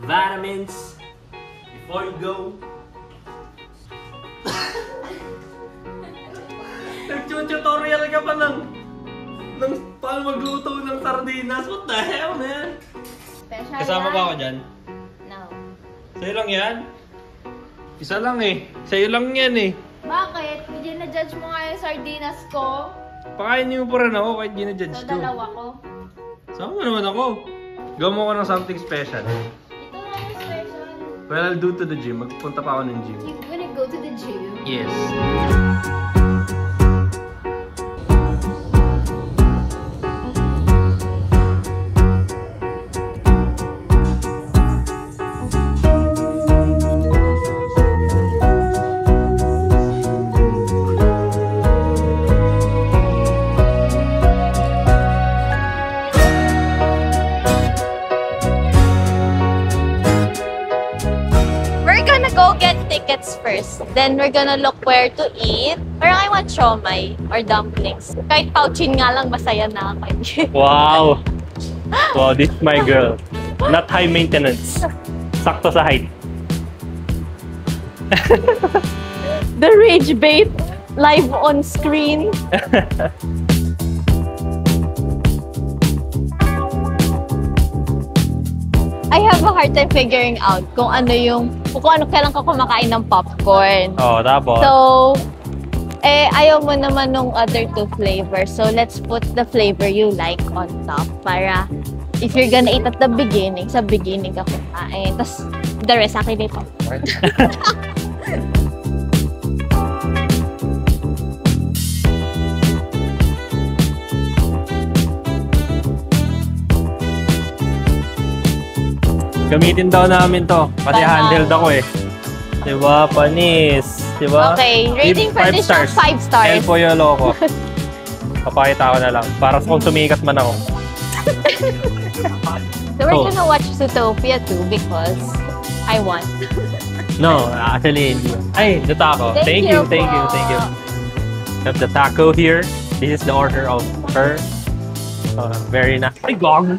vitamins before you go. Nag-tutorial ka pa ng paano magluto ng sardinas. What the hell, man? Special Kasama yan. ba ako dyan? No. Sa'yo lang yan? Isa lang eh. Sa'yo lang yan eh. Bakit? Hindi na-judge mo nga yung sardinas ko. Pakainin mo pa rin ako kahit di na-judge So, ko. dalawa ko. Sama mo naman ako. Gawa mo ko ng something special. Ito nga yung special. Well, I'll do to the gym. Magpunta pa ako ng gym. You're gonna go to the gym? Yes. We're gonna go get tickets first. Then we're gonna look where to eat. Parang I want siomai or dumplings. Kahit pouchin nga lang, masaya na ako. Wow! Wow, this is my girl. Not high maintenance. Sakto sa height. The rage bait live on screen. I have a hard time figuring out kung ano kailan ka kumakain ng popcorn. Oh, tapos? So, ayaw mo naman nung other two flavors. So, let's put the flavor you like on top para if you're gonna eat at the beginning, sa beginning ka kumain. Tapos, the rest, akin na yung popcorn. Gamitin daw namin to. Kasi Tama. handheld ako eh. Diba? Panis. Diba? Okay, rating for this show, 5 El stars. Pollo Loco. Papakita ko na lang. Para kung sumikat man ako. So, we're Oh. gonna watch Zootopia too because I want. No, actually, hindi. Ay, the taco. Thank Thank you you, thank you, po. thank you. We have the taco here. This is the order of her. Very nice. Ay, gog!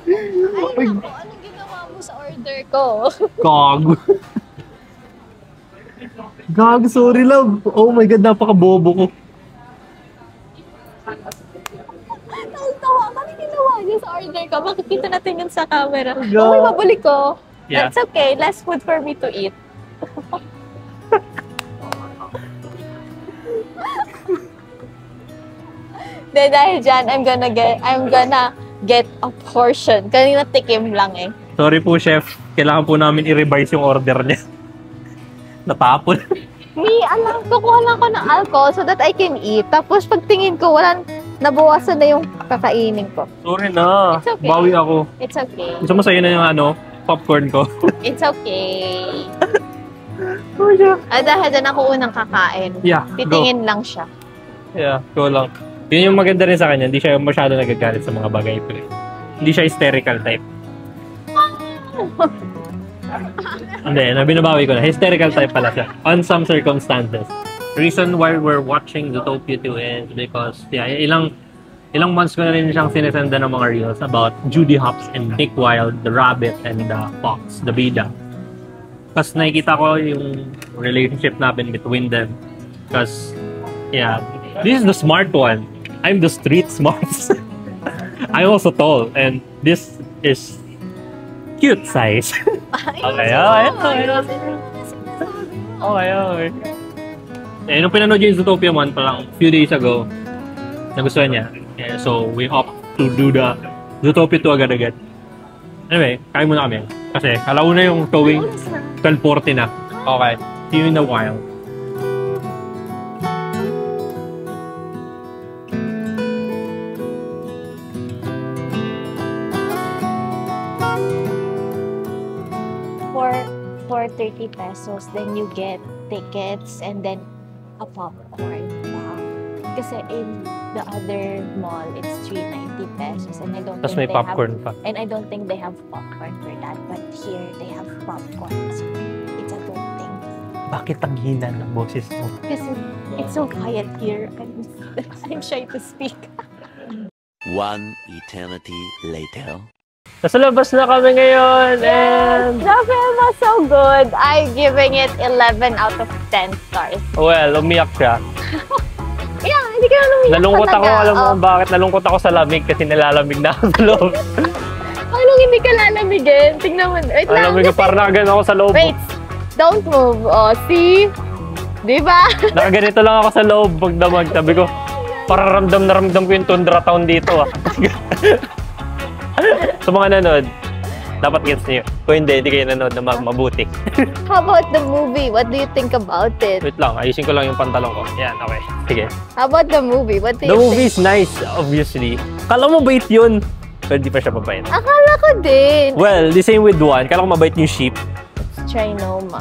Ay, naku, anong ginawa mo sa order ko? Gog! Gog, sorry love. Oh my God, napaka-bobo ko. Tawa, ano ginawa niya sa order ko? Makikita natin yun sa camera. God. Okay, mabalik ko. Yeah. That's okay. Less food for me to eat. Then dahil dyan, I'm gonna get a portion. Kanina tikim lang eh. Sorry po, chef. Kailangan po namin i-revise yung order niya. Natapon. Kukuha lang ko ng alcohol so that I can eat. Tapos pagtingin ko, nabawasan na yung kakainin ko. Sorry na. It's okay. Bawi ako. It's okay. Gusto mo sa'yo na yung popcorn ko. It's okay. Oh, yeah. Dahil dyan ako unang kakain. Yeah, Titingin lang siya. Yeah, go lang. Yun yung maganda rin sa kanya. Hindi siya masyado nagagalit sa mga bagay ito. Hindi siya hysterical type. Hindi, binabawi ko na. Hysterical type pala siya. On some circumstances. Reason why we're watching Zootopia 2 is because, yeah, ilang months ko na rin siyang sinesenda ng mga reels about Judy Hopps and Nick Wilde, the rabbit, and the fox, the bida. Kasi nakikita ko yung relationship natin between them. Because, yeah, this is the smart one. I'm the street smart. I'm also tall, and this is cute size. Okay. Nung pinanood yung Zootopia 1 parang few days ago, nagustuhan niya. Yeah, so, we opt to do the Zootopia 2 agad-agad. Anyway, kain muna kami. Kasi, alauna yung showing 12:40 na. Okay. See you in a while. For 30 pesos, then you get tickets and then a popcorn. Kasi in the other mall, it's 390 pesos and I don't Tapos think may they popcorn have, pa. and I don't think they have popcorn for that. But here, they have popcorn. So it's a good thing. Bakit ang hina ng boses mo? Kasi it's so quiet here. I'm shy to speak. One eternity later. Nasa labas na kami ngayon and... The film was so good. I'm giving it 11 out of 10 stars. Well, umiyak siya. Yeah, hindi ka na lumiyak Nalungkot ako, talaga. alam mo kung bakit. Nalungkot ako sa lamig kasi nilalamig na ako sa loob. Anong hindi ka lalamigin? Tingnan mo. Wait lang. Alamig, parang nakaganyan ako sa loob. Wait. Don't move. Oh, see? Di ba? Nakaganito lang ako sa loob pag damag. Sabi ko, parang ramdam na ramdam ko yung tundra town dito. Sa mga nanood, dapat gets niyo. Kung hindi kayo nanood na mabuti. How about the movie? What do you think about it? Wait lang, ayusin ko lang yung pantalon ko. Yan, okay. Sige. How about the movie? What do The you movie think? is nice, obviously. Kala mo bait yun. Pero di pa siya mabait. Akala ko din. Well, the same with one. Kala ko mabait yung sheep. It's Trinoma.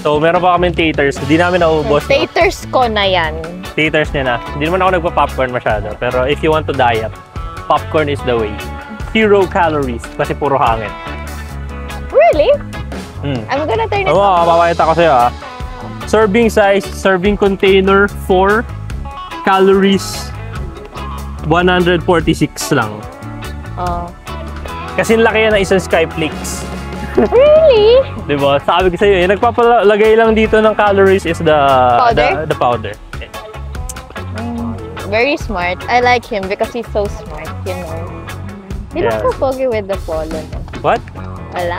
So, meron pa kami theaters. Hindi namin naubos. No? Taters ko na yan. Theaters niya na. Hindi naman ako nagpa-popcorn masyado. Pero if you want to diet, popcorn is the way. 0 calories. Kasi puro hangin. Really? Hmm. I'm gonna turn it Oo, off. papakita ko sa'yo Serving size, serving container, 4 calories, 146 lang. Oh. Kasi laki yan ng isang Skyflix. Really? Diba? Sabi ko sa'yo, yung nagpapalagay lang dito ng calories is the Powder? the powder. Very smart. I like him because he's so smart, you know. He looks Yeah. so pogi with the polo. What? Wala.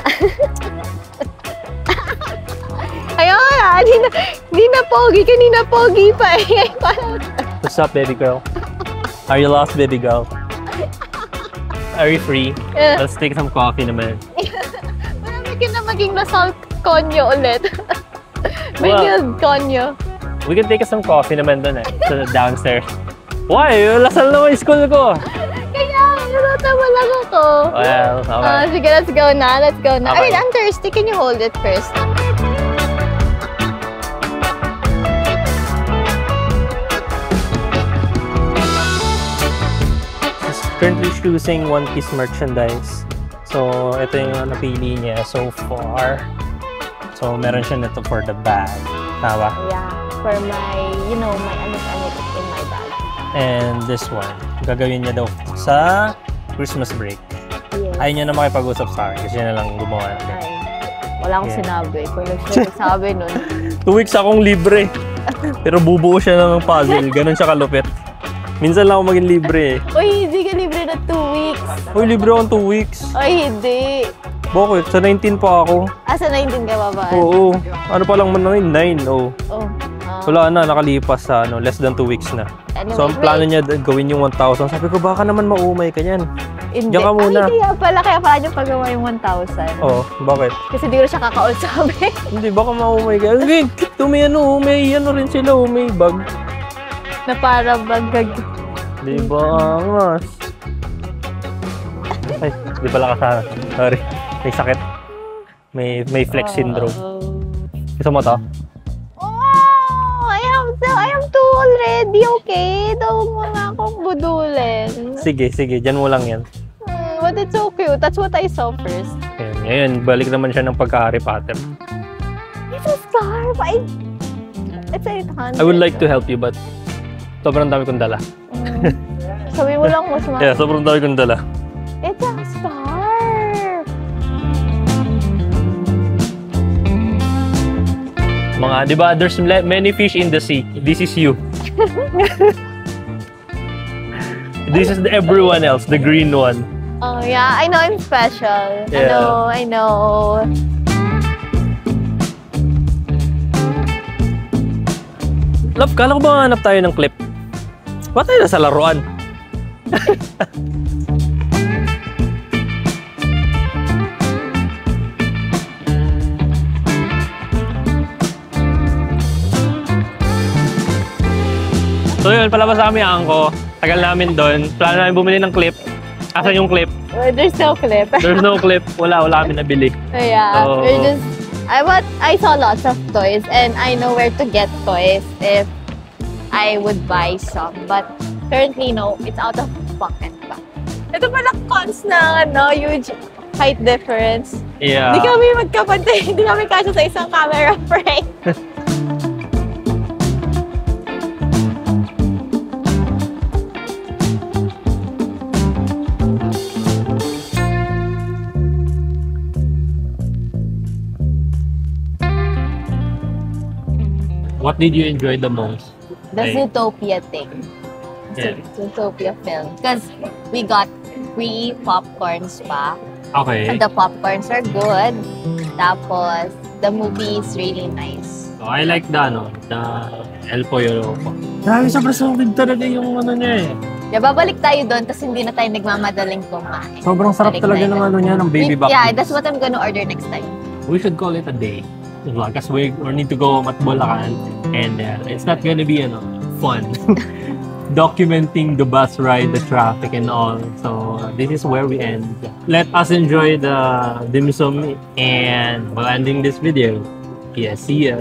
Ayun na, di na pogi. Kanina pogi pa eh. What's up, baby girl? Are you lost, baby girl? Are you free? Let's take some coffee naman. Marami ka na maging nasalt konyo ulit. May Well, guild konyo. We can take some coffee naman dun sa downstairs. Why? Lasal naman yung school ko. Kaya, natatawa lang ako. Well, okay. Sige, let's go na. Let's go na. Okay. Wait, I'm thirsty. Can you hold it first? Currently choosing One Piece merchandise. So, ito yung napili niya so far. So, meron siya nito for the bag. Tama? Yeah, for my, you know, my amit-amit in my bag. And this one, gagawin niya daw sa Christmas break. Yes. Ayaw niya na makipag-usap sa akin kasi niya na lang gumawa. Ay, wala akong Yeah. sinabi. Kung nagsabi nun. 2 weeks akong libre. Pero bubuo siya ng puzzle. Ganon siya kalupit. Minsan lang ako maging libre eh. Uy, hindi ka libre na 2 weeks. Uy, libre akong 2 weeks. Ay, hindi. Bakit? Sa 19 pa ako. Asa 19 ka ba ba? Oo. Ano pa lang man namin? 9. Oh. Oh. Wala na, nakalipas sa less than 2 weeks na. Anyway, So, ang plano niya gawin yung 1,000. Sabi ko, baka naman maumay ka yan. Hindi. Diyan ka muna. Ay, kaya pala niyo pagawa yung 1,000. Oh, bakit? Kasi di ko siya kakausapin. Hindi, baka maumay ka. Hindi, may rin sila, may bag. Na para bagag. Di ba, angas? Ay, di pala kasama. Sorry. May sakit. May flex syndrome. Gusto mo to? Oh, I am too already, okay? Daw mo na akong budulin. Sige, dyan mo lang yan. But it's so cute. That's what I saw first. Ayan, ngayon, balik naman siya ng pagka-Harry Potter. It's a scarf. It's 800. I would like to help you, but sobrang dami kong dala. Sabi mo lang, mas Yeah, sobrang dami kong dala. It's a scarf. Mga, di ba, there's many fish in the sea. This is you. This is everyone else, the green one. Oh, yeah. I know I'm special. Yeah. I know. Love, kala ko ba hanap tayo ng clip? Ba't tayo nasa laruan? So yun, palabas sa kami ang angko. Tagal namin doon. Plano namin bumili ng clip. Asan yung clip? There's no clip. There's no clip. Wala kami nabili. Yeah. So, We're just... I saw lots of toys and I know where to get toys if I would buy some. But currently, no, it's out of pocket pa. Ito pala cons na huge height difference. yeah. Hindi kami magkapantay. Hindi kami kasya sa isang camera frame. What did you enjoy the most? The Like, Zootopia thing. Yeah. Zootopia film. Because we got free popcorns pa. okay. And the popcorns are good. Tapos, the movie is really nice. So, I like the El Pollo Loco. Grabe, sobrang solid talaga yung ano niya eh. Yeah, babalik tayo doon tapos hindi na tayo nagmamadaling kumain. Sobrang sarap Balik talaga tayo ng doon. ano niya, ng baby back. Yeah, that's what I'm gonna order next time. We should call it a day. Because we need to go Matbulacan and it's not gonna be fun. Documenting the bus ride, the traffic and all. So this is where we end. Let us enjoy the dim sum and while ending this video. Yeah, see ya.